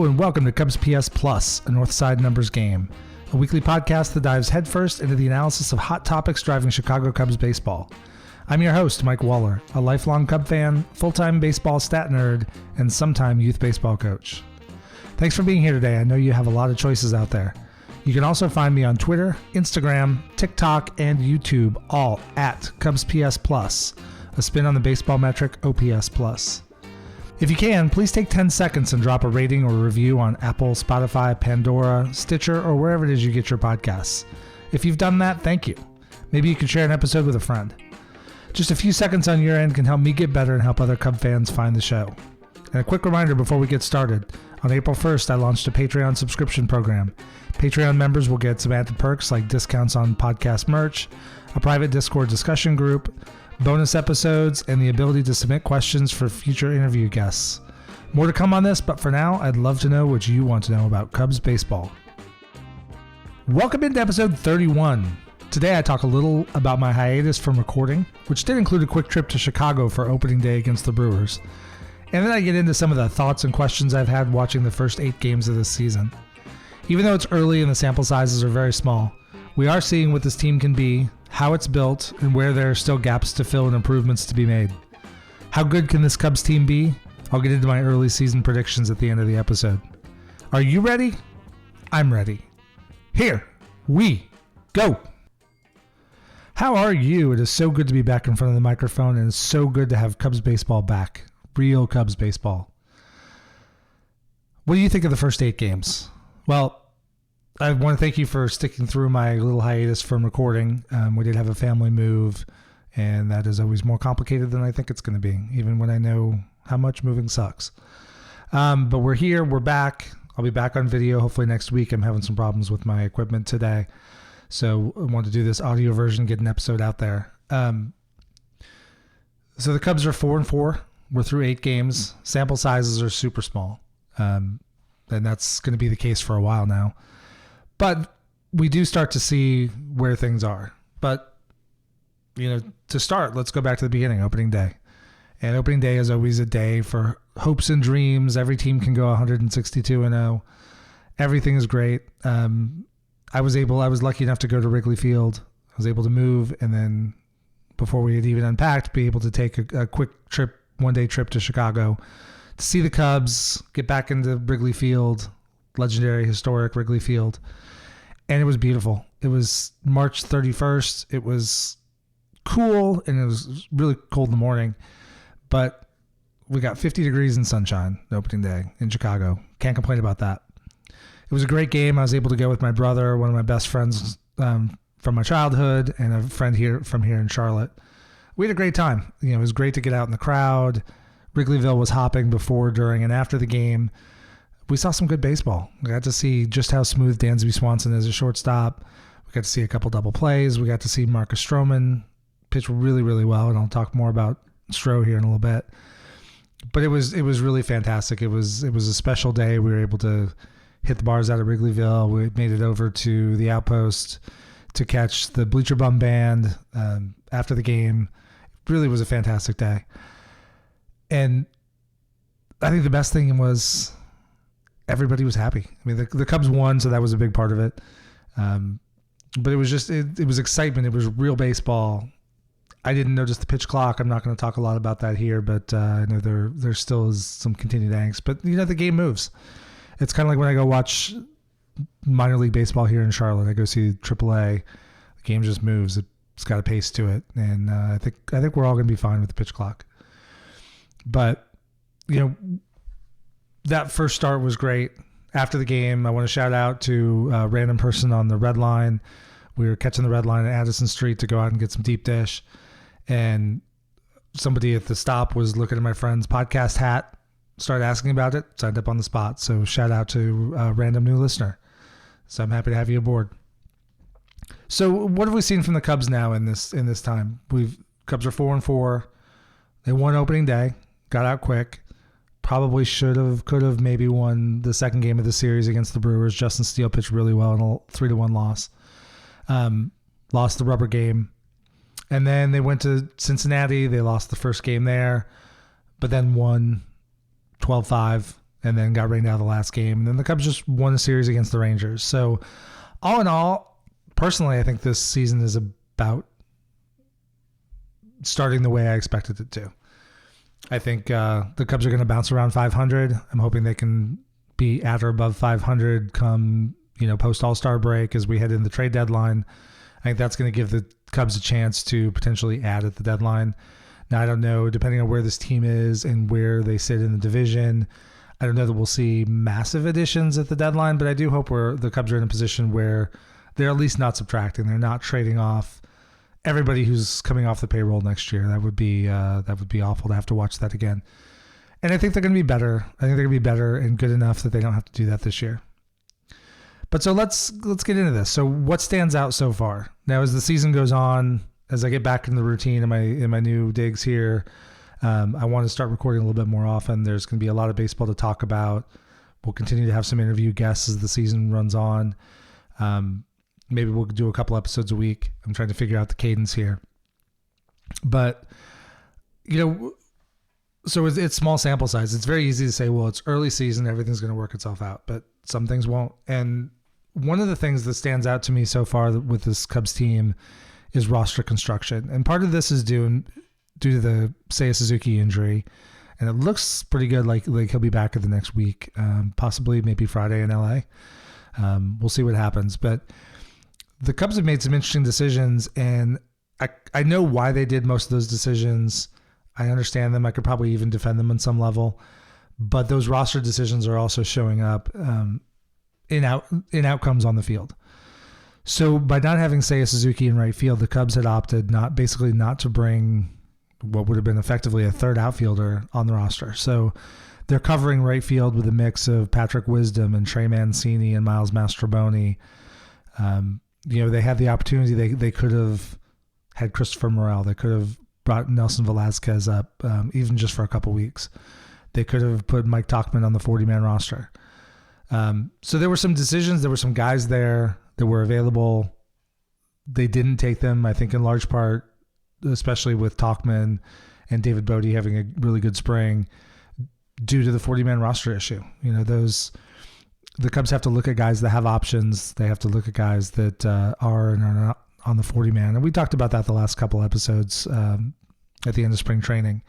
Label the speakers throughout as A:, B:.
A: Hello and welcome to CubsPS Plus, a Northside numbers game, a weekly podcast that dives headfirst into the analysis of hot topics driving Chicago Cubs baseball. I'm your host, Mike Waller, a lifelong Cub fan, full-time baseball stat nerd, and sometime youth baseball coach. Thanks for being here today. I know you have a lot of choices out there. You can also find me on Twitter, Instagram, TikTok, and YouTube, all at CubsPS Plus, a spin on the baseball metric OPS Plus. If you can, please take 10 seconds and drop a rating or review on Apple, Spotify, Pandora, Stitcher, or wherever it is you get your podcasts. If you've done that, thank you. Maybe you could share an episode with a friend. Just a few seconds on your end can help me get better and help other Cub fans find the show. And a quick reminder before we get started. On April 1st, I launched a Patreon subscription program. Patreon members will get some added perks like discounts on podcast merch, a private Discord discussion group, bonus episodes, and the ability to submit questions for future interview guests. More to come on this, but for now, I'd love to know what you want to know about Cubs baseball. Welcome into episode 31. Today I talk a little about my hiatus from recording, which did include a quick trip to Chicago for opening day against the Brewers. And then I get into some of the thoughts and questions I've had watching the first 8 games of this season. Even though it's early and the sample sizes are very small, we are seeing what this team can be, how it's built, and where there are still gaps to fill and improvements to be made. How good can this Cubs team be? I'll get into my early season predictions at the end of the episode. Are you ready? I'm ready. Here we go. How are you? It is so good to be back in front of the microphone, and it's so good to have Cubs baseball back. Real Cubs baseball. What do you think of the first 8 games? Well, I want to thank you for sticking through my little hiatus from recording. We did have a family move, and that is always more complicated than I think it's going to be, even when I know how much moving sucks. But we're here. We're back. I'll be back on video hopefully next week. I'm having some problems with my equipment today, so I want to do this audio version, get an episode out there. So the Cubs are 4-4. We're through 8 games. Sample sizes are super small, and that's going to be the case for a while now. But we do start to see where things are. But, to start, let's go back to the beginning, opening day. And opening day is always a day for hopes and dreams. Every team can go 162-0. Everything is great. I was lucky enough to go to Wrigley Field. I was able to move, and then before we had even unpacked, be able to take a quick trip, one-day trip to Chicago to see the Cubs, get back into Wrigley Field, legendary, historic Wrigley Field. And it was beautiful. It was March 31st. It was cool, and it was really cold in the morning. But we got 50 degrees and sunshine opening day in Chicago. Can't complain about that. It was a great game. I was able to go with my brother, one of my best friends from my childhood, and a friend from here in Charlotte. We had a great time. It was great to get out in the crowd. Wrigleyville was hopping before, during, and after the game. We saw some good baseball. We got to see just how smooth Dansby Swanson is a shortstop. We got to see a couple double plays. We got to see Marcus Stroman pitch really, really well, and I'll talk more about Stro here in a little bit. But it was really fantastic. It was a special day. We were able to hit the bars out of Wrigleyville. We made it over to the Outpost to catch the Bleacher Bum Band after the game. It really was a fantastic day. And I think the best thing was everybody was happy. I mean, the Cubs won, so that was a big part of it. But it was just, it was excitement. It was real baseball. I didn't notice the pitch clock. I'm not going to talk a lot about that here, but I know there still is some continued angst. But, the game moves. It's kind of like when I go watch minor league baseball here in Charlotte. I go see AAA. The game just moves. It's got a pace to it. And I think we're all going to be fine with the pitch clock. But, that first start was great. After the game, I want to shout out to a random person on the red line. We were catching the red line at Addison Street to go out and get some deep dish. And somebody at the stop was looking at my friend's podcast hat, started asking about it, signed up on the spot. So shout out to a random new listener. So I'm happy to have you aboard. So what have we seen from the Cubs now in this time? Cubs are 4-4. They won opening day, got out quick. Probably could have maybe won the second game of the series against the Brewers. Justin Steele pitched really well in a 3-1 loss. Lost the rubber game. And then they went to Cincinnati. They lost the first game there, but then won 12-5 and then got rained out of the last game. And then the Cubs just won a series against the Rangers. So all in all, personally, I think this season is about starting the way I expected it to. I think the Cubs are going to bounce around 500. I'm hoping they can be at or above 500 come, post All-Star break as we head in the trade deadline. I think that's going to give the Cubs a chance to potentially add at the deadline. Now, I don't know, depending on where this team is and where they sit in the division, I don't know that we'll see massive additions at the deadline, but I do hope the Cubs are in a position where they're at least not subtracting. They're not trading off everybody who's coming off the payroll next year. That would be awful to have to watch that again. And I think they're going to be better. I think they're going to be better and good enough that they don't have to do that this year. But so let's get into this. So what stands out so far? Now, as the season goes on, as I get back in the routine in my new digs here, I want to start recording a little bit more often. There's going to be a lot of baseball to talk about. We'll continue to have some interview guests as the season runs on. Maybe we'll do a couple episodes a week. I'm trying to figure out the cadence here. But, so it's small sample size. It's very easy to say, well, it's early season, everything's going to work itself out, but some things won't. And one of the things that stands out to me so far with this Cubs team is roster construction. And part of this is due to the Seiya Suzuki injury. And it looks pretty good, like he'll be back in the next week, possibly maybe Friday in LA. We'll see what happens. But the Cubs have made some interesting decisions, and I know why they did most of those decisions. I understand them. I could probably even defend them on some level. But those roster decisions are also showing up in outcomes on the field. So by not having Seiya Suzuki in right field, the Cubs had opted not to bring what would have been effectively a third outfielder on the roster. So they're covering right field with a mix of Patrick Wisdom and Trey Mancini and Miles Mastrobuoni. They had the opportunity. They could have had Christopher Morel. They could have brought Nelson Velasquez up, even just for a couple weeks. They could have put Mike Tauchman on the 40-man roster. So there were some decisions. There were some guys there that were available. They didn't take them, I think, in large part, especially with Tauchman and David Bodie having a really good spring, due to the 40-man roster issue. The Cubs have to look at guys that have options. They have to look at guys that are and are not on the 40-man. And we talked about that the last couple episodes at the end of spring training.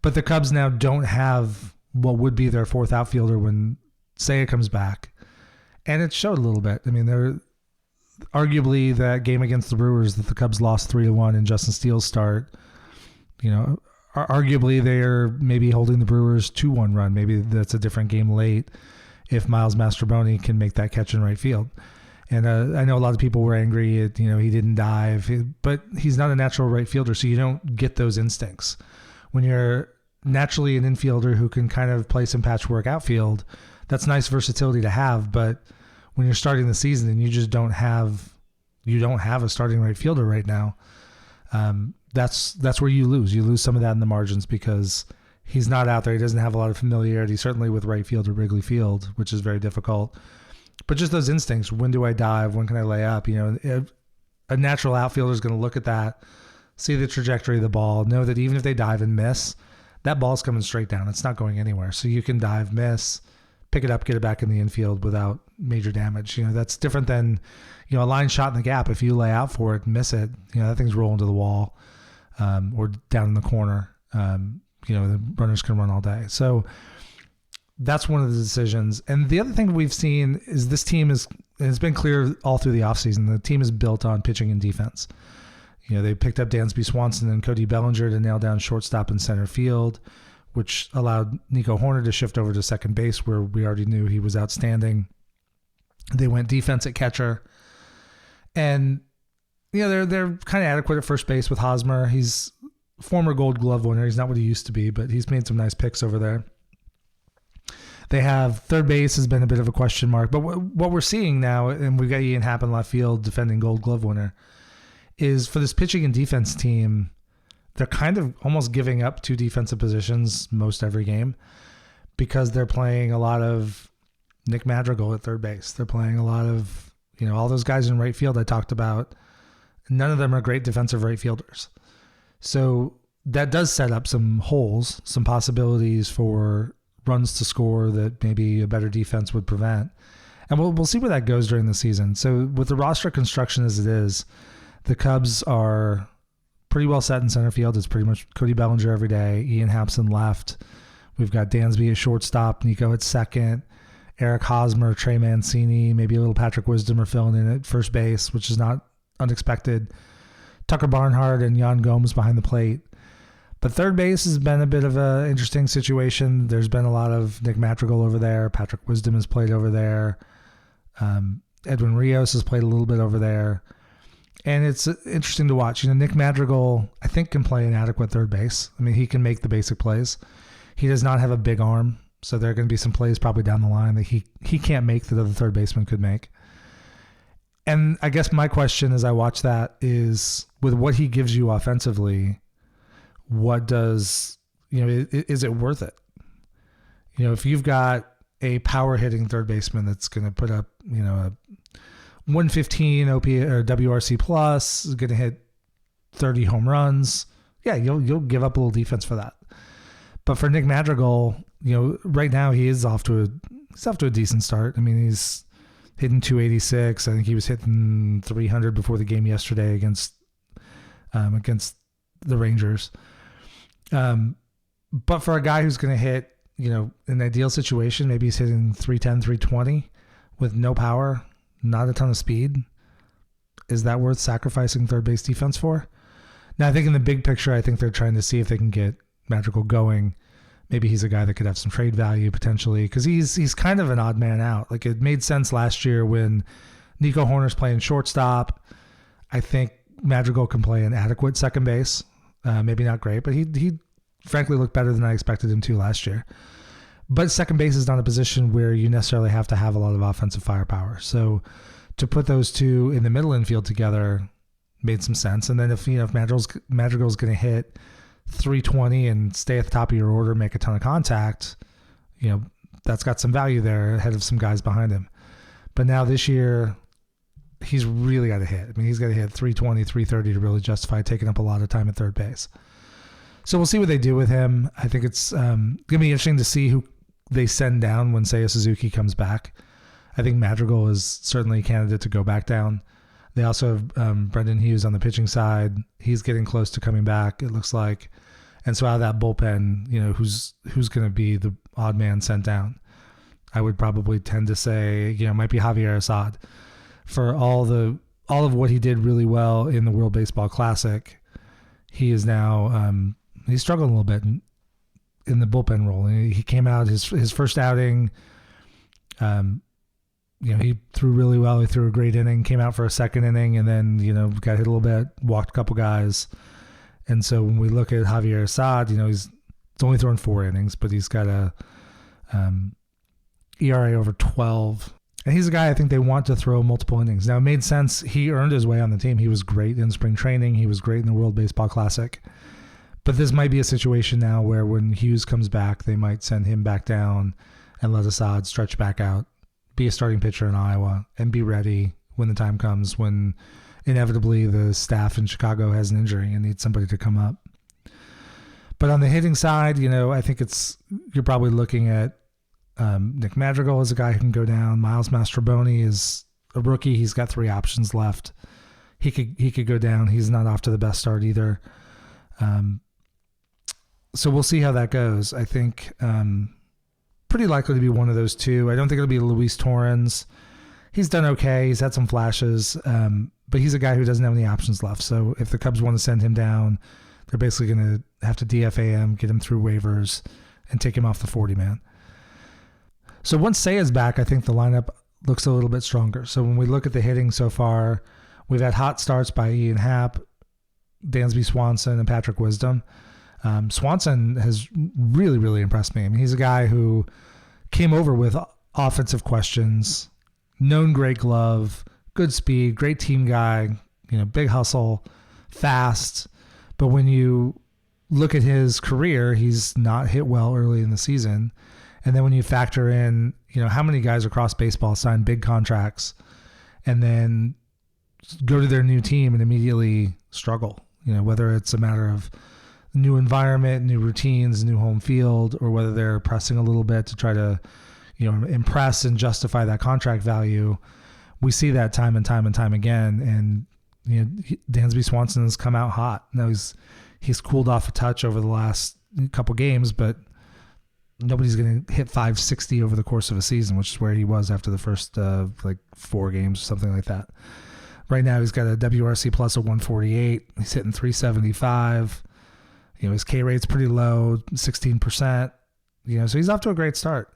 A: But the Cubs now don't have what would be their fourth outfielder when Seiya comes back. And it showed a little bit. I mean, they're arguably that game against the Brewers that the Cubs lost 3-1 in Justin Steele's start, arguably they're maybe holding the Brewers 2-1 run. Maybe that's a different game late if Miles Mastrobuoni can make that catch in right field. And I know a lot of people were angry at, he didn't dive, but he's not a natural right fielder, so you don't get those instincts. When you're naturally an infielder who can kind of play some patchwork outfield, that's nice versatility to have, but when you're starting the season and you just don't have a starting right fielder right now, that's where you lose. You lose some of that in the margins because he's not out there. He doesn't have a lot of familiarity, certainly with right field or Wrigley Field, which is very difficult. But just those instincts, when do I dive? When can I lay up? A natural outfielder is going to look at that, see the trajectory of the ball, know that even if they dive and miss, that ball's coming straight down. It's not going anywhere. So you can dive, miss, pick it up, get it back in the infield without major damage. That's different than, a line shot in the gap. If you lay out for it, miss it, that thing's rolling to the wall or down in the corner. The runners can run all day. So that's one of the decisions. And the other thing we've seen is this team it's been clear all through the offseason, the team is built on pitching and defense. They picked up Dansby Swanson and Cody Bellinger to nail down shortstop and center field, which allowed Nico Horner to shift over to second base, where we already knew he was outstanding. They went defense at catcher. And, they're kind of adequate at first base with Hosmer. He's a former Gold Glove winner. He's not what he used to be, but he's made some nice picks over there. They have third base has been a bit of a question mark. But what we're seeing now, and we've got Ian Happ in left field defending Gold Glove winner, is for this pitching and defense team, they're kind of almost giving up two defensive positions most every game because they're playing a lot of Nick Madrigal at third base. They're playing a lot of, all those guys in right field I talked about. None of them are great defensive right fielders. So that does set up some holes, some possibilities for runs to score that maybe a better defense would prevent. And we'll see where that goes during the season. So with the roster construction as it is, the Cubs are pretty well set in center field. It's pretty much Cody Bellinger every day, Ian Hampson left. We've got Dansby at shortstop, Nico at second, Eric Hosmer, Trey Mancini, maybe a little Patrick Wisdom are filling in at first base, which is not unexpected. Tucker Barnhart and Jan Gomes behind the plate. But third base has been a bit of an interesting situation. There's been a lot of Nick Madrigal over there. Patrick Wisdom has played over there. Edwin Rios has played a little bit over there. And it's interesting to watch. Nick Madrigal, I think, can play an adequate third base. I mean, he can make the basic plays. He does not have a big arm, so there are going to be some plays probably down the line that he can't make that other third baseman could make. And I guess my question as I watch that is, with what he gives you offensively, what does, is it worth it? If you've got a power hitting third baseman that's going to put up, a 115 OP or WRC plus, is going to hit 30 home runs, yeah, you'll give up a little defense for that. But for Nick Madrigal, right now he's off to a decent start. I mean, he's hitting 286. I think he was hitting 300 before the game yesterday against the Rangers. But for a guy who's going to hit, in an ideal situation, maybe he's hitting 310, 320 with no power, not a ton of speed. Is that worth sacrificing third base defense for? Now, I think in the big picture, I think they're trying to see if they can get Madrigal going. Maybe he's a guy that could have some trade value potentially, because he's kind of an odd man out. Like, it made sense last year when Nico Horner's playing shortstop. I think Madrigal can play an adequate second base. Maybe not great, but he frankly looked better than I expected him to last year. But second base is not a position where you necessarily have to have a lot of offensive firepower. So to put those two in the middle infield together made some sense. And then if Madrigal's going to hit 320 and stay at the top of your order, make a ton of contact, that's got some value there ahead of some guys behind him. But now this year, he's really got to hit. I mean, he's got to hit 320, 330 to really justify taking up a lot of time at third base. So we'll see what they do with him. I think it's going to be interesting to see who they send down when Seiya Suzuki comes back. I think Madrigal is certainly a candidate to go back down. They also have Brendan Hughes on the pitching side. He's getting close to coming back, it looks like. And so out of that bullpen, who's going to be the odd man sent down? I would probably tend to say, it might be Javier Assad. For all of what he did really well in the World Baseball Classic, he is now he's struggling a little bit in the bullpen role. He came out his first outing. He threw really well. He threw a great inning, came out for a second inning, and then, got hit a little bit, walked a couple guys. And so when we look at Javier Assad, he's only thrown 4 innings, but he's got a ERA over 12. And he's a guy I think they want to throw multiple innings. Now, it made sense. He earned his way on the team. He was great in spring training. He was great in the World Baseball Classic. But this might be a situation now where when Hughes comes back, they might send him back down and let Assad stretch back out, be a starting pitcher in Iowa, and be ready when the time comes when inevitably the staff in Chicago has an injury and needs somebody to come up. But on the hitting side, I think you're probably looking at Nick Madrigal is a guy who can go down. Miles Mastrobuoni is a rookie. He's got 3 options left. He could go down. He's not off to the best start either. So we'll see how that goes. I think pretty likely to be one of those two. I don't think it'll be Luis Torrens. He's done okay. He's had some flashes, but he's a guy who doesn't have any options left. So if the Cubs want to send him down, they're basically going to have to DFA him, get him through waivers, and take him off the 40-man. So once Seiya's back, I think the lineup looks a little bit stronger. So when we look at the hitting so far, we've had hot starts by Ian Happ, Dansby Swanson, and Patrick Wisdom. Swanson has really, really impressed me. I mean, he's a guy who came over with offensive questions, known great glove, good speed, great team guy, big hustle, fast. But when you look at his career, he's not hit well early in the season. And then when you factor in, how many guys across baseball sign big contracts and then go to their new team and immediately struggle, whether it's a matter of new environment, new routines, new home field, or whether they're pressing a little bit to try to, impress and justify that contract value. We see that time and time and time again. And, Dansby Swanson has come out hot. Now he's cooled off a touch over the last couple games, but nobody's going to hit 560 over the course of a season, which is where he was after the first 4 games or something like that. Right now he's got a WRC plus of 148. He's hitting 375. His K rate's pretty low, 16%. So he's off to a great start.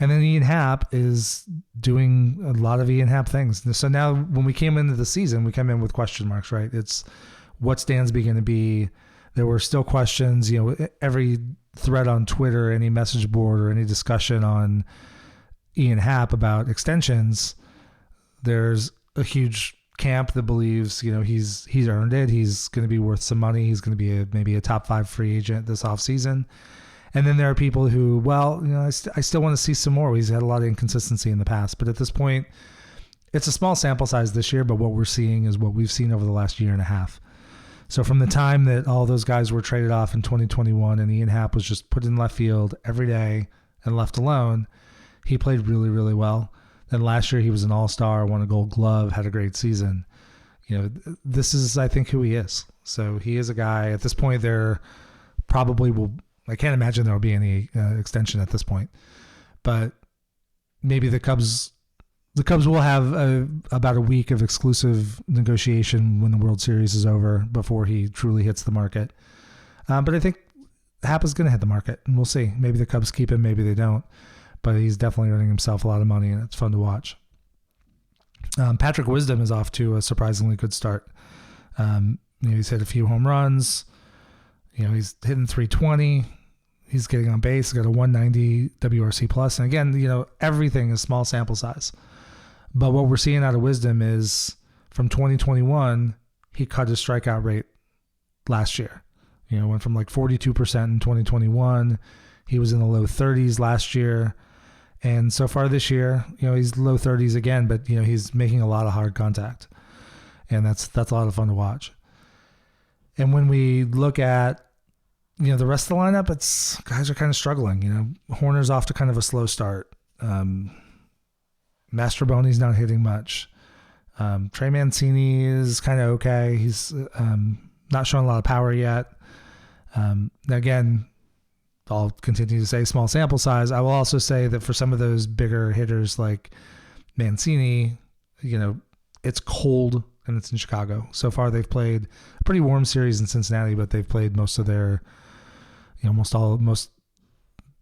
A: And then Ian Happ is doing a lot of Ian Happ things. So now when we came into the season, we come in with question marks, right? It's what's Dansby going to be? There were still questions, every thread on Twitter, any message board or any discussion on Ian Happ about extensions. There's a huge camp that believes, he's earned it. He's going to be worth some money. He's going to be maybe a top 5 free agent this offseason. And then there are people who, I still want to see some more. He's had a lot of inconsistency in the past. But at this point, it's a small sample size this year, but what we're seeing is what we've seen over the last year and a half. So from the time that all those guys were traded off in 2021 and Ian Happ was just put in left field every day and left alone, he played really, really well. Then last year he was an all-star, won a Gold Glove, had a great season. This is, I think, who he is. So he is a guy, at this point, there probably will, I can't imagine there will be any extension at this point. But maybe the Cubs will have about a week of exclusive negotiation when the World Series is over before he truly hits the market. But I think Happ is going to hit the market, and we'll see. Maybe the Cubs keep him, maybe they don't. But he's definitely earning himself a lot of money, and it's fun to watch. Patrick Wisdom is off to a surprisingly good start. He's hit a few home runs. He's hitting 320. He's getting on base. He's got a 190 WRC plus. And again, everything is small sample size. But what we're seeing out of Wisdom is from 2021, he cut his strikeout rate last year. Went from 42% in 2021. He was in the low 30s last year. And so far this year, he's low 30s again, but, he's making a lot of hard contact. And that's a lot of fun to watch. And when we look at, the rest of the lineup, it's guys are kind of struggling. Horner's off to kind of a slow start. Mastroboni's not hitting much. Trey Mancini is kind of okay. He's not showing a lot of power yet. Again, I'll continue to say small sample size. I will also say that for some of those bigger hitters like Mancini, it's cold and it's in Chicago. So far they've played a pretty warm series in Cincinnati, but they've played most of their,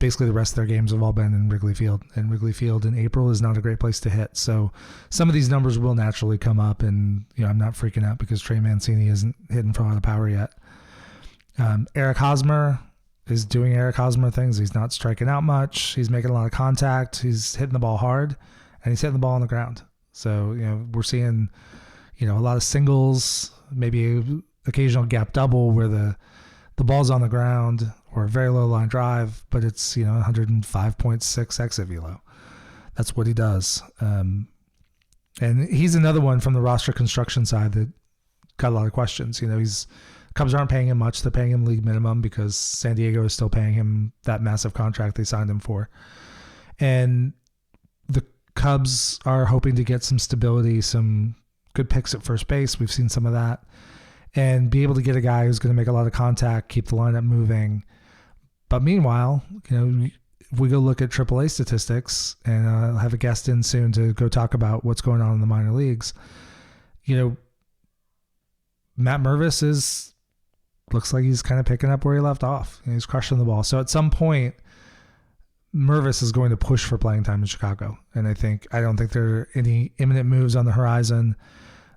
A: basically the rest of their games have all been in Wrigley Field. And Wrigley Field in April is not a great place to hit. So some of these numbers will naturally come up, and I'm not freaking out because Trey Mancini isn't hitting for a lot of power yet. Eric Hosmer is doing Eric Hosmer things. He's not striking out much. He's making a lot of contact. He's hitting the ball hard, and he's hitting the ball on the ground. So, we're seeing, a lot of singles, maybe an occasional gap double where the ball's on the ground, or a very low line drive, but it's, 105.6 exit velo. That's what he does. And he's another one from the roster construction side that got a lot of questions. Cubs aren't paying him much. They're paying him league minimum because San Diego is still paying him that massive contract they signed him for. And the Cubs are hoping to get some stability, some good picks at first base. We've seen some of that. And be able to get a guy who's going to make a lot of contact, keep the lineup moving. But meanwhile, if we go look at AAA statistics, and I'll have a guest in soon to go talk about what's going on in the minor leagues. Matt Mervis looks like he's kind of picking up where he left off. He's crushing the ball. So at some point, Mervis is going to push for playing time in Chicago. And I don't think there are any imminent moves on the horizon.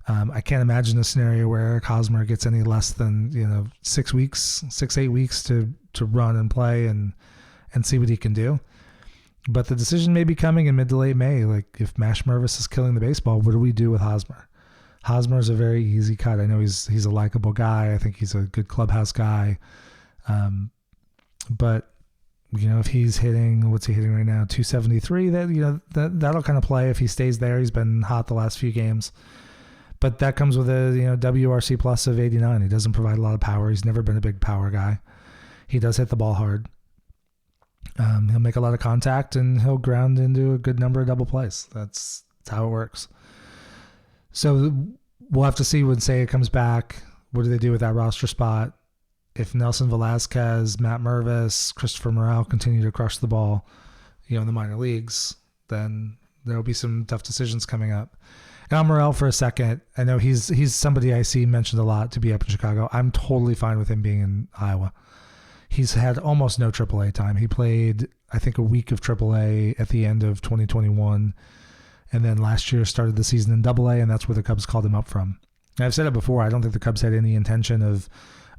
A: I can't imagine a scenario where Eric Hosmer gets any less than 6 weeks, 8 weeks to run and play and see what he can do. But the decision may be coming in mid to late May. Like, if Mash Mervis is killing the baseball, what do we do with Hosmer? Hosmer is a very easy cut. I know he's a likable guy. I think he's a good clubhouse guy. But if he's hitting, what's he hitting right now? 273. That'll kind of play if he stays there. He's been hot the last few games. But that comes with a WRC plus of 89. He doesn't provide a lot of power. He's never been a big power guy. He does hit the ball hard. He'll make a lot of contact, and he'll ground into a good number of double plays. That's how it works. So we'll have to see when Seiya comes back. What do they do with that roster spot? If Nelson Velasquez, Matt Mervis, Christopher Morel continue to crush the ball, in the minor leagues, then there will be some tough decisions coming up. And on Morel for a second, I know he's somebody I see mentioned a lot to be up in Chicago. I'm totally fine with him being in Iowa. He's had almost no AAA time. He played, I think, a week of AAA at the end of 2021, and then last year started the season in AA, and that's where the Cubs called him up from. And I've said it before, I don't think the Cubs had any intention of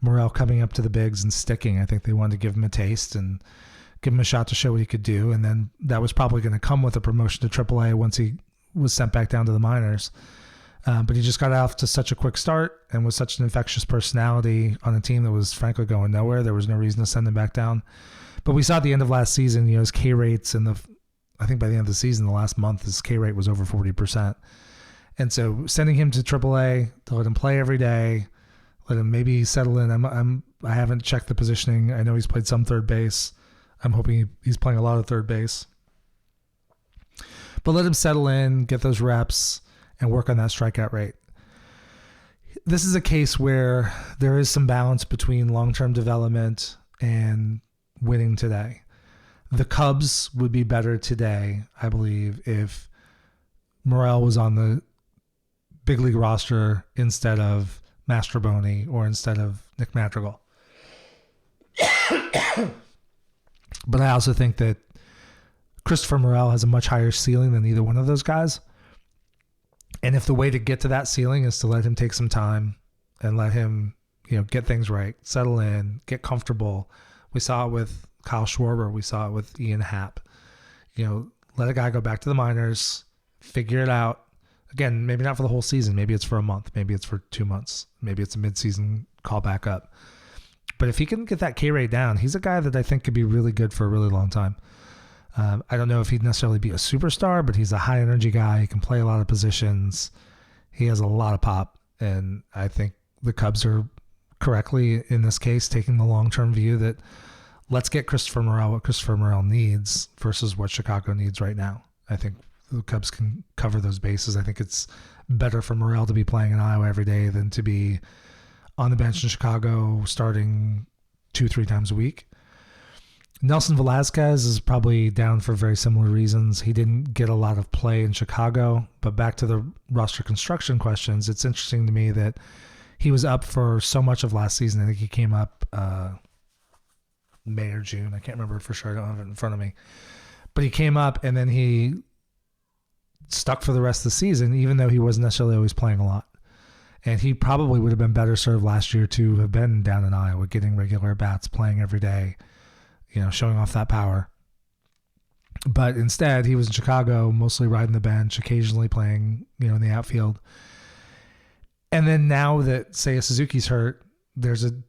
A: Morel coming up to the bigs and sticking. I think they wanted to give him a taste and give him a shot to show what he could do, and then that was probably going to come with a promotion to AAA once he was sent back down to the minors. But he just got off to such a quick start and was such an infectious personality on a team that was frankly going nowhere. There was no reason to send him back down. But we saw at the end of last season, his K rates I think by the end of the season, the last month, his K rate was over 40%. And so sending him to AAA to let him play every day, let him maybe settle in. I haven't checked the positioning. I know he's played some third base. I'm hoping he's playing a lot of third base. But let him settle in, get those reps, and work on that strikeout rate. This is a case where there is some balance between long-term development and winning today. The Cubs would be better today, I believe, if Morel was on the big league roster instead of Mastroboni or instead of Nick Madrigal. But I also think that Christopher Morel has a much higher ceiling than either one of those guys. And if the way to get to that ceiling is to let him take some time and let him, get things right, settle in, get comfortable. We saw it with Kyle Schwarber. We saw it with Ian Happ. Let a guy go back to the minors, figure it out. Again, maybe not for the whole season. Maybe it's for a month. Maybe it's for 2 months. Maybe it's a midseason call back up. But if he can get that K rate down, he's a guy that I think could be really good for a really long time. I don't know if he'd necessarily be a superstar, but he's a high energy guy. He can play a lot of positions. He has a lot of pop. And I think the Cubs are correctly, in this case, taking the long-term view that let's get Christopher Morel what Christopher Morel needs versus what Chicago needs right now. I think the Cubs can cover those bases. I think it's better for Morel to be playing in Iowa every day than to be on the bench in Chicago starting 2-3 times a week. Nelson Velasquez is probably down for very similar reasons. He didn't get a lot of play in Chicago, but back to the roster construction questions, it's interesting to me that he was up for so much of last season. I think he came up May or June. I can't remember for sure. I don't have it in front of me. But he came up and then he stuck for the rest of the season, even though he wasn't necessarily always playing a lot. And he probably would have been better served last year to have been down in Iowa, getting regular bats, playing every day, showing off that power. But instead, he was in Chicago, mostly riding the bench, occasionally playing, in the outfield. And then now that Seiya Suzuki's hurt, there's an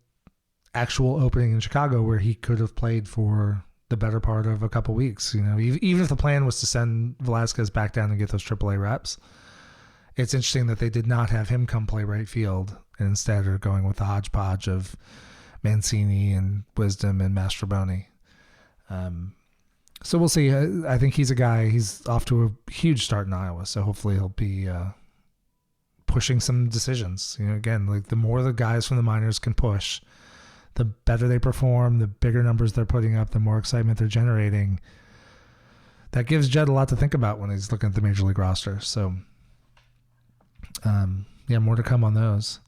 A: actual opening in Chicago where he could have played for the better part of a couple weeks. Even if the plan was to send Velasquez back down and get those AAA reps, it's interesting that they did not have him come play right field and instead are going with the hodgepodge of Mancini and Wisdom and Mastroboni. So we'll see. I think he's a guy, he's off to a huge start in Iowa, so hopefully he'll be pushing some decisions. Again, like the more the guys from the minors can push, the better they perform, the bigger numbers they're putting up, the more excitement they're generating. That gives Jed a lot to think about when he's looking at the major league roster. So, more to come on those.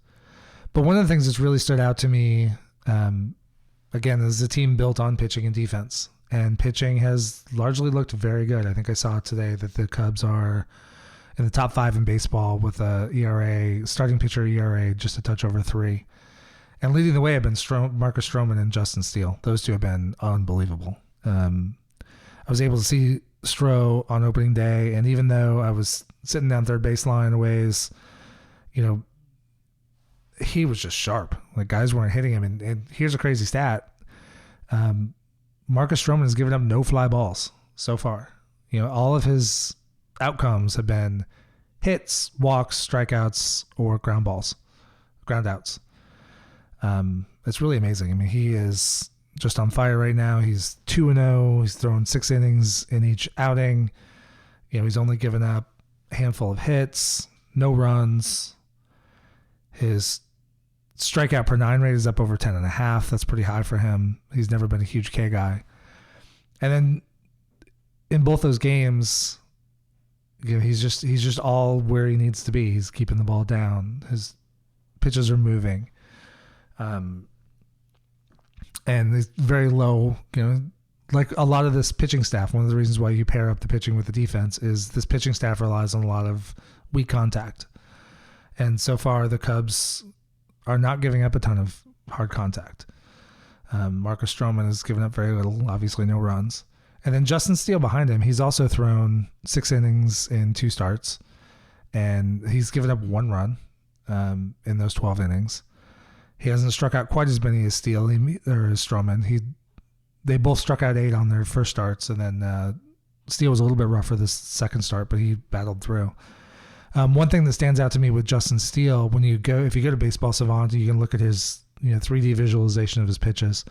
A: But one of the things that's really stood out to me, again, is a team built on pitching and defense. And pitching has largely looked very good. I think I saw today that the Cubs are in the top 5 in baseball with a ERA, starting pitcher ERA, just a touch over 3. And leading the way have been Marcus Stroman and Justin Steele. Those two have been unbelievable. I was able to see Stro on opening day, and even though I was sitting down third baseline a ways, he was just sharp. Like, guys weren't hitting him. And here's a crazy stat. Marcus Stroman has given up no fly balls so far. All of his outcomes have been hits, walks, strikeouts, or ground outs. It's really amazing. I mean, he is just on fire right now. He's 2-0. He's thrown 6 innings in each outing. He's only given up a handful of hits, no runs. His strikeout per 9 rate is up over 10.5. That's pretty high for him. He's never been a huge K guy. And then in both those games, he's just all where he needs to be. He's keeping the ball down. His pitches are moving. And it's very low, like a lot of this pitching staff. One of the reasons why you pair up the pitching with the defense is this pitching staff relies on a lot of weak contact. And so far, the Cubs are not giving up a ton of hard contact. Marcus Stroman has given up very little, obviously no runs. And then Justin Steele behind him, he's also thrown 6 innings in 2 starts. And he's given up 1 run in those 12 innings. He hasn't struck out quite as many as Steele or as Stroman. They both struck out 8 on their first starts, and then Steele was a little bit rougher this second start, but he battled through. One thing that stands out to me with Justin Steele, if you go to Baseball Savant, you can look at his 3D visualization of his pitches.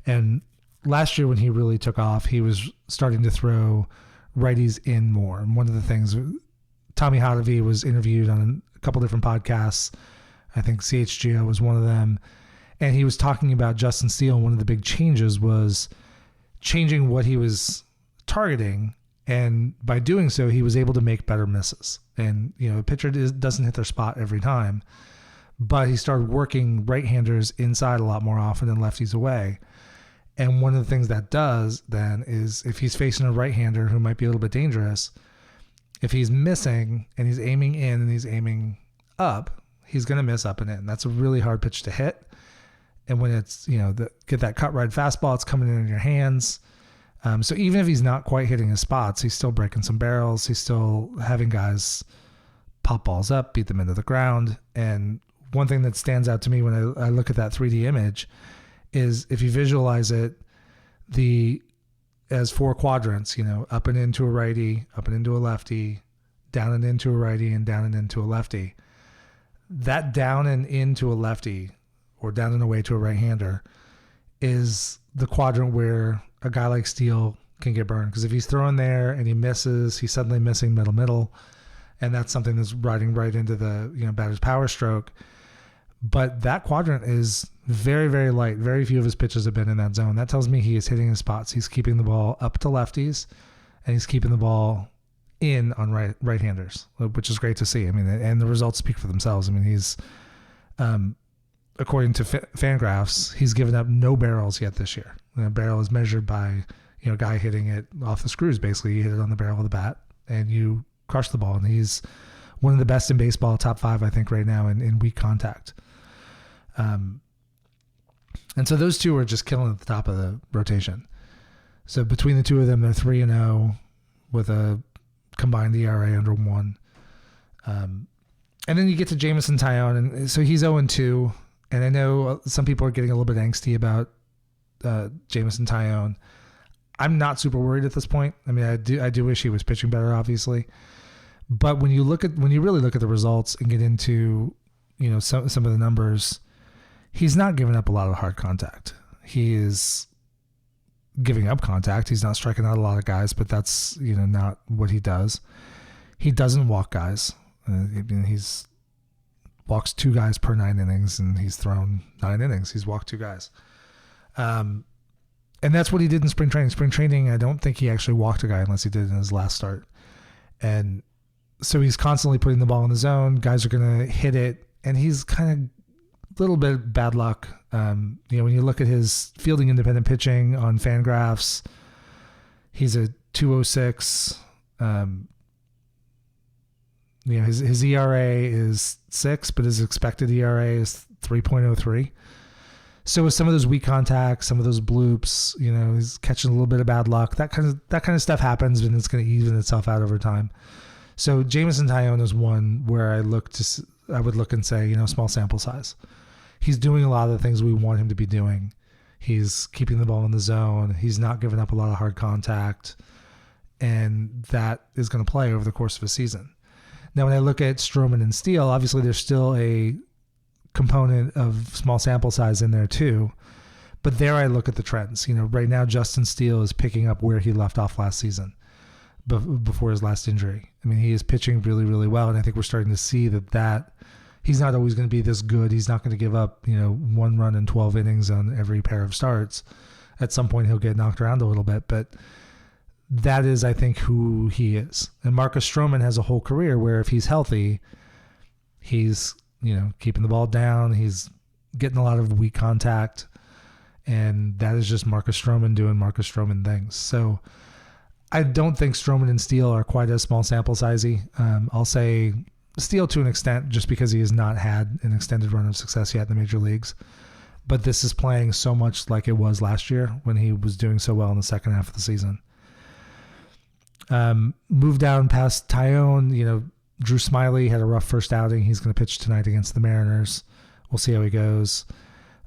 A: And last year when he really took off, he was starting to throw righties in more. And one of the things, Tommy Hotovy was interviewed on a couple different podcasts. I think CHGO was one of them. And he was talking about Justin Steele. One of the big changes was changing what he was targeting. And by doing so, he was able to make better misses. And, a pitcher doesn't hit their spot every time. But he started working right-handers inside a lot more often and lefties away. And one of the things that does then is if he's facing a right-hander who might be a little bit dangerous, if he's missing and he's aiming in and he's aiming up, he's going to miss up and in. That's a really hard pitch to hit. And when it's, get that cut right fastball, it's coming in your hands. So even if he's not quite hitting his spots, he's still breaking some barrels. He's still having guys pop balls up, beat them into the ground. And one thing that stands out to me when I look at that 3D image is if you visualize it, as 4 quadrants, up and into a righty, up and into a lefty, down and into a righty, and down and into a lefty. That down and into a lefty or down and away to a right-hander is the quadrant where a guy like Steele can get burned. Because if he's throwing there and he misses, he's suddenly missing middle, and that's something that's riding right into the batter's power stroke. But that quadrant is very, very light. Very few of his pitches have been in that zone. That tells me he is hitting his spots. He's keeping the ball up to lefties, and he's keeping the ball in on right-handers, which is great to see. I mean, and the results speak for themselves. I mean, he's, according to Fangraphs, he's given up no barrels yet this year. A barrel is measured by, a guy hitting it off the screws. Basically, you hit it on the barrel of the bat, and you crush the ball. And he's one of the best in baseball, top 5, I think, right now in weak contact. And so those two are just killing at the top of the rotation. So between the two of them, they're 3-0 with a combined ERA under 1. And then you get to Jameson Taillon, and so he's 0-2. And I know some people are getting a little bit angsty about Jameson Taillon. I'm not super worried at this point. I mean, I do wish he was pitching better, obviously. But when you really look at the results and get into some of the numbers, he's not giving up a lot of hard contact. He is giving up contact. He's not striking out a lot of guys, but that's not what he does. He doesn't walk guys. He's walks 2 guys per 9 innings, and he's thrown 9 innings. He's walked 2 guys. And that's what he did in spring training. Spring training, I don't think he actually walked a guy unless he did in his last start. And so he's constantly putting the ball in the zone. Guys are going to hit it, and he's kind of a little bit bad luck. When you look at his fielding independent pitching on Fangraphs, he's a 2.06. His ERA is 6, but his expected ERA is 3.03. So with some of those weak contacts, some of those bloops, he's catching a little bit of bad luck. That kind of stuff happens, and it's going to even itself out over time. So Jameson Taillon is one where I would look and say, small sample size. He's doing a lot of the things we want him to be doing. He's keeping the ball in the zone. He's not giving up a lot of hard contact, and that is going to play over the course of a season. Now, when I look at Stroman and Steele, obviously there's still a component of small sample size in there too. But there I look at the trends. Right now Justin Steele is picking up where he left off last season before his last injury. I mean, he is pitching really, really well, and I think we're starting to see that he's not always going to be this good. He's not going to give up, 1 run in 12 innings on every pair of starts. At some point he'll get knocked around a little bit, but that is, I think, who he is. And Marcus Stroman has a whole career where if he's healthy, he's, keeping the ball down, he's getting a lot of weak contact, and that is just Marcus Stroman doing Marcus Stroman things. So I don't think Stroman and Steele are quite as small sample sizey. I'll say Steele to an extent, just because he has not had an extended run of success yet in the major leagues. But this is playing so much like it was last year when he was doing so well in the second half of the season. Move down past Tyone, Drew Smyly had a rough first outing. He's going to pitch tonight against the Mariners. We'll see how he goes.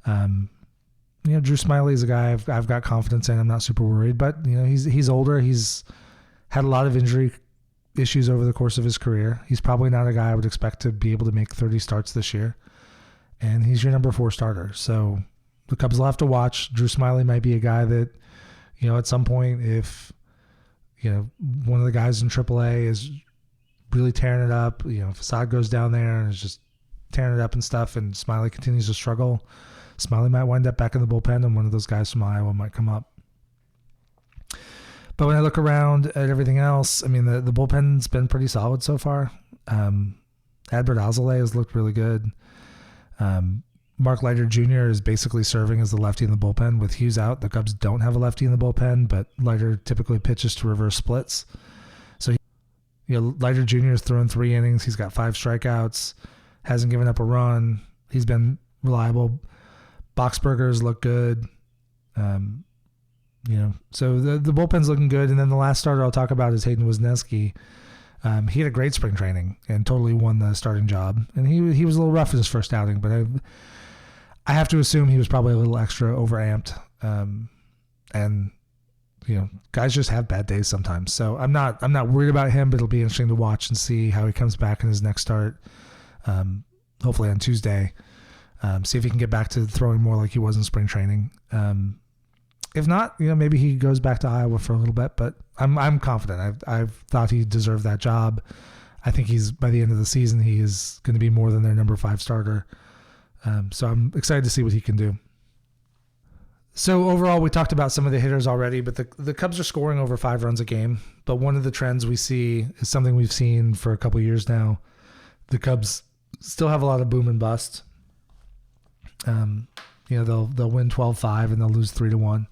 A: Drew Smyly is a guy I've got confidence in. I'm not super worried, but he's older. He's had a lot of injury issues over the course of his career. He's probably not a guy I would expect to be able to make 30 starts this year, and he's your number 4 starter. So the Cubs will have to watch. Drew Smyly might be a guy that, at some point, if one of the guys in AAA is really tearing it up, if Assad goes down there and is just tearing it up and stuff, and Smyly continues to struggle, Smyly might wind up back in the bullpen, and one of those guys from Iowa might come up. But when I look around at everything else, I mean, the bullpen's been pretty solid so far. Adbert Alzolay has looked really good. Mark Leiter Jr. is basically serving as the lefty in the bullpen. With Hughes out, the Cubs don't have a lefty in the bullpen, but Leiter typically pitches to reverse splits. So, Leiter Jr. has thrown 3 innings. He's got 5 strikeouts, hasn't given up a run. He's been reliable. Boxberger's look good. So the bullpen's looking good. And then the last starter I'll talk about is Hayden Wesneski. He had a great spring training and totally won the starting job. And he was a little rough in his first outing, but I have to assume he was probably a little extra overamped. And guys just have bad days sometimes. So I'm not worried about him, but it'll be interesting to watch and see how he comes back in his next start. Hopefully on Tuesday. See if he can get back to throwing more like he was in spring training. If not, maybe he goes back to Iowa for a little bit, but I'm confident. I've thought he deserved that job. I think by the end of the season, he is going to be more than their number 5 starter. So I'm excited to see what he can do. So overall, we talked about some of the hitters already, but the Cubs are scoring over 5 runs a game. But one of the trends we see is something we've seen for a couple of years now. The Cubs still have a lot of boom and bust. They'll win 12-5 and they'll lose 3-1.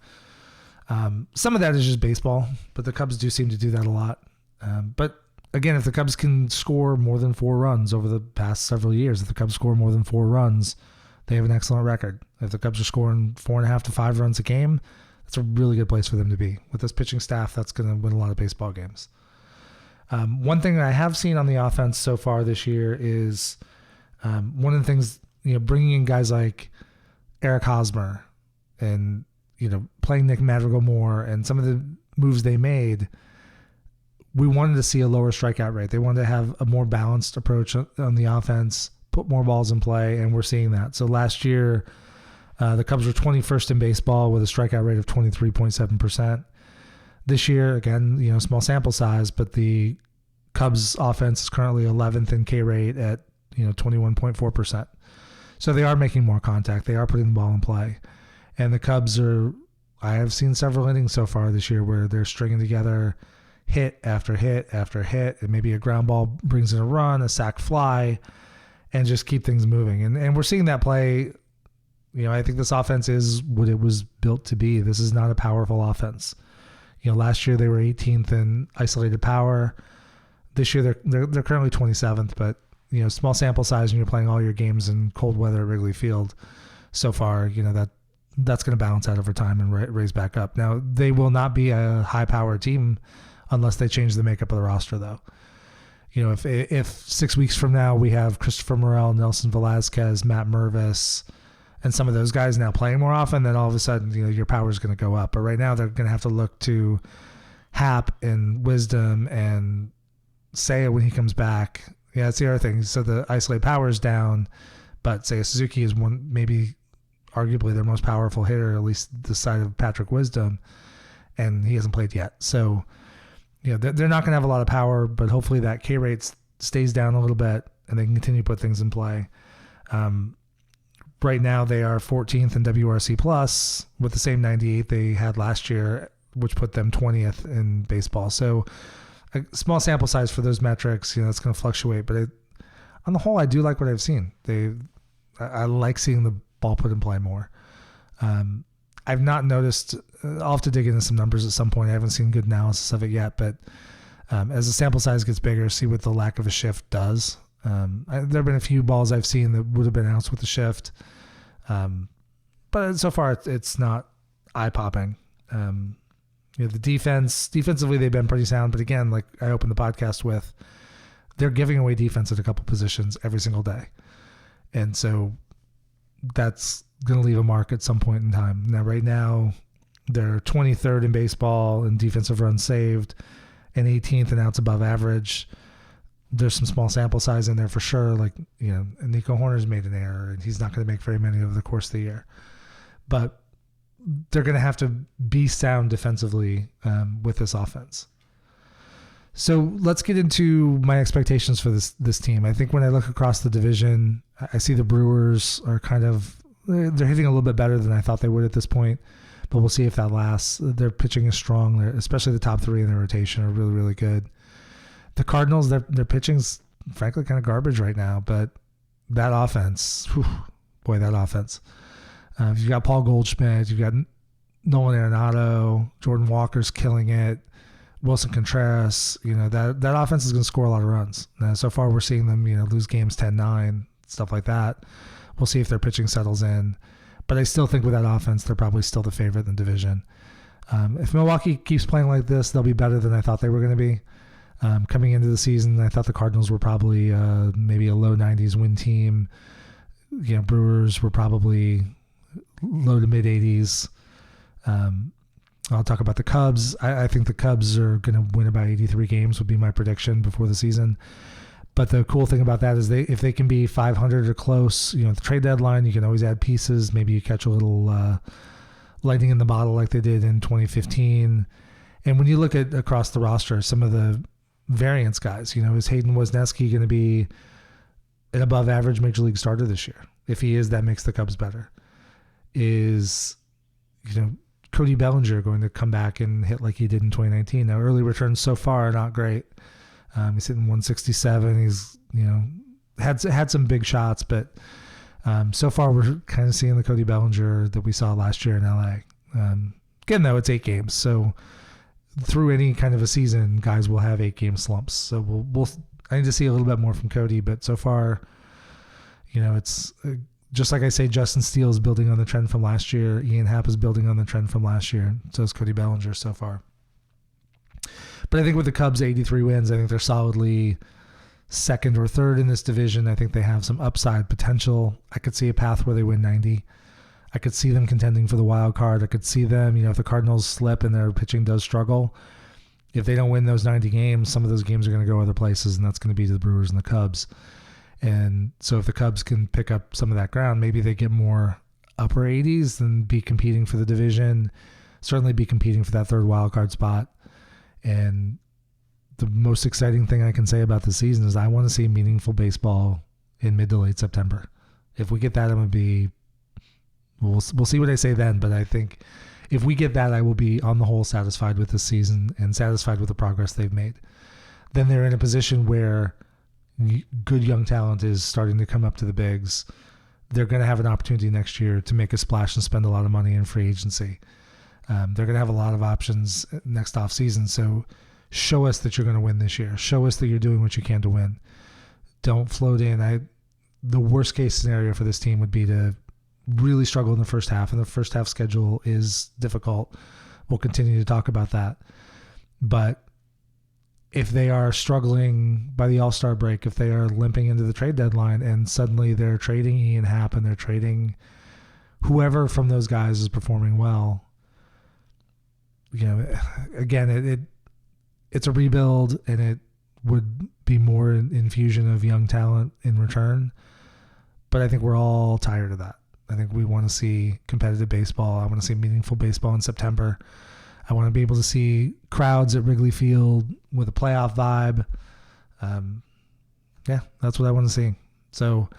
A: Some of that is just baseball, but the Cubs do seem to do that a lot. But again, if the Cubs can score more than 4 runs over the past several years, if the Cubs score more than 4 runs, they have an excellent record. If the Cubs are scoring 4.5 to 5 runs a game, that's a really good place for them to be. With this pitching staff, that's going to win a lot of baseball games. One thing that I have seen on the offense so far this year is one of the things, bringing in guys like Eric Hosmer and, playing Nick Madrigal more and some of the moves they made, we wanted to see a lower strikeout rate. They wanted to have a more balanced approach on the offense, put more balls in play, and we're seeing that. So last year, the Cubs were 21st in baseball with a strikeout rate of 23.7%. This year, again, small sample size, but the Cubs offense is currently 11th in K rate at, 21.4%. So they are making more contact. They are putting the ball in play. And the Cubs I have seen several innings so far this year where they're stringing together hit after hit after hit, and maybe a ground ball brings in a run, a sac fly, and just keep things moving. And we're seeing that play. I think this offense is what it was built to be. This is not a powerful offense. Last year they were 18th in isolated power. This year they're currently 27th, but small sample size, and you're playing all your games in cold weather at Wrigley Field so far, that's going to balance out over time and raise back up. Now, they will not be a high-powered team unless they change the makeup of the roster, though. If 6 weeks from now we have Christopher Morel, Nelson Velasquez, Matt Mervis, and some of those guys now playing more often, then all of a sudden, your power is going to go up. But right now, they're going to have to look to Hap and Wisdom and Seiya when he comes back, Yeah, that's the other thing. So the isolate power is down, but say Suzuki is one, maybe arguably their most powerful hitter, at least the side of Patrick Wisdom, and he hasn't played yet. So, they're not going to have a lot of power, but hopefully that K rate stays down a little bit and they can continue to put things in play. Right now they are 14th in WRC plus with the same 98 they had last year, which put them 20th in baseball. So a small sample size for those metrics, it's going to fluctuate, but on the whole, I do like what I've seen. I like seeing the ball put in play more. I've not noticed, I'll have to dig into some numbers at some point. I haven't seen good analysis of it yet, but as the sample size gets bigger, see what the lack of a shift does. There have been a few balls I've seen that would have been outs with the shift. But so far it's not eye-popping. The defensively they've been pretty sound, but again, like I opened the podcast with, they're giving away defense at a couple positions every single day. And so that's going to leave a mark at some point in time. Now, right now, they're 23rd in baseball in defensive runs saved and 18th in outs above average. There's some small sample size in there for sure. Like, Nico Horner's made an error and he's not going to make very many over the course of the year. But they're going to have to be sound defensively with this offense. So let's get into my expectations for this team. I think when I look across the division, I see the Brewers are they're hitting a little bit better than I thought they would at this point, but we'll see if that lasts. Their pitching is strong, especially the top three in their rotation are really, really good. The Cardinals, their pitching's frankly kind of garbage right now, but that offense, that offense. You've got Paul Goldschmidt, you've got Nolan Arenado, Jordan Walker's killing it, Wilson Contreras. That offense is going to score a lot of runs. Now, so far we're seeing them, lose games 10-9, stuff like that. We'll see if their pitching settles in. But I still think with that offense, they're probably still the favorite in the division. If Milwaukee keeps playing like this, they'll be better than I thought they were going to be. Coming into the season, I thought the Cardinals were probably maybe a low 90s win team. Brewers were probably low to mid 80s. I'll talk about the Cubs. I think the Cubs are going to win about 83 games would be my prediction before the season. But the cool thing about that is if they can be 500 or close, the trade deadline, you can always add pieces. Maybe you catch a little lightning in the bottle like they did in 2015. And when you look at across the roster, some of the variance guys, is Hayden Wesneski going to be an above average major league starter this year? If he is, that makes the Cubs better. Is, Cody Bellinger going to come back and hit like he did in 2019? Now, early returns so far are not great. He's hitting 167. He's, had some big shots, but so far we're kind of seeing the Cody Bellinger that we saw last year in LA. Again, though, it's 8 games. So through any kind of a season, guys will have 8-game slumps. So I need to see a little bit more from Cody, but so far, it's just like I say, Justin Steele is building on the trend from last year. Ian Happ is building on the trend from last year. So is Cody Bellinger so far. But I think with the Cubs, 83 wins, I think they're solidly second or third in this division. I think they have some upside potential. I could see a path where they win 90. I could see them contending for the wild card. I could see them, if the Cardinals slip and their pitching does struggle, if they don't win those 90 games, some of those games are going to go other places, and that's going to be to the Brewers and the Cubs. And so if the Cubs can pick up some of that ground, maybe they get more upper 80s and be competing for the division, certainly be competing for that third wild card spot. And the most exciting thing I can say about the season is I want to see meaningful baseball in mid to late September. If we get that, I'm going to be, we'll see what I say then, but I think if we get that, I will be on the whole satisfied with this season and satisfied with the progress they've made. Then they're in a position where good young talent is starting to come up to the bigs. They're going to have an opportunity next year to make a splash and spend a lot of money in free agency. They're going to have a lot of options next off season. So show us that you're going to win this year. Show us that you're doing what you can to win. Don't float in. The worst case scenario for this team would be to really struggle in the first half, and the first half schedule is difficult. We'll continue to talk about that. But if they are struggling by the All-Star break, if they are limping into the trade deadline and suddenly they're trading Ian Happ and they're trading whoever from those guys is performing well, again, it's a rebuild, and would be more infusion of young talent in return. But I think we're all tired of that. I think we want to see competitive baseball. I want to see meaningful baseball in September. I want to be able to see crowds at Wrigley Field with a playoff vibe. That's what I want to see. So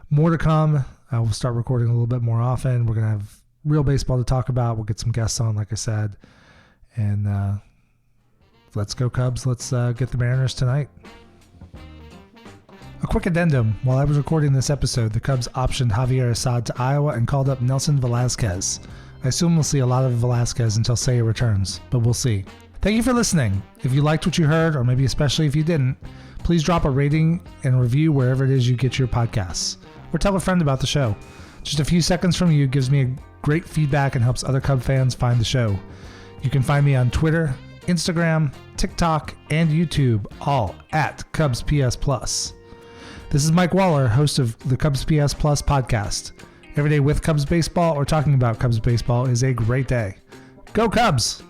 A: more to come. I will start recording a little bit more often. We're going to have real baseball to talk about. We'll get some guests on, like I said. And let's go Cubs. Let's get the Mariners tonight. A quick addendum. While I was recording this episode, the Cubs optioned Javier Assad to Iowa and called up Nelson Velasquez. I assume we'll see a lot of Velasquez until Seiya returns, but we'll see. Thank you for listening. If you liked what you heard, or maybe especially if you didn't, please drop a rating and review wherever it is you get your podcasts. Or tell a friend about the show. Just a few seconds from you gives me great feedback and helps other Cub fans find the show. You can find me on Twitter, Instagram, TikTok, and YouTube, all at CubsPS Plus. This is Mike Waller, host of the CubsPS Plus podcast. Every day with Cubs baseball or talking about Cubs baseball is a great day. Go Cubs!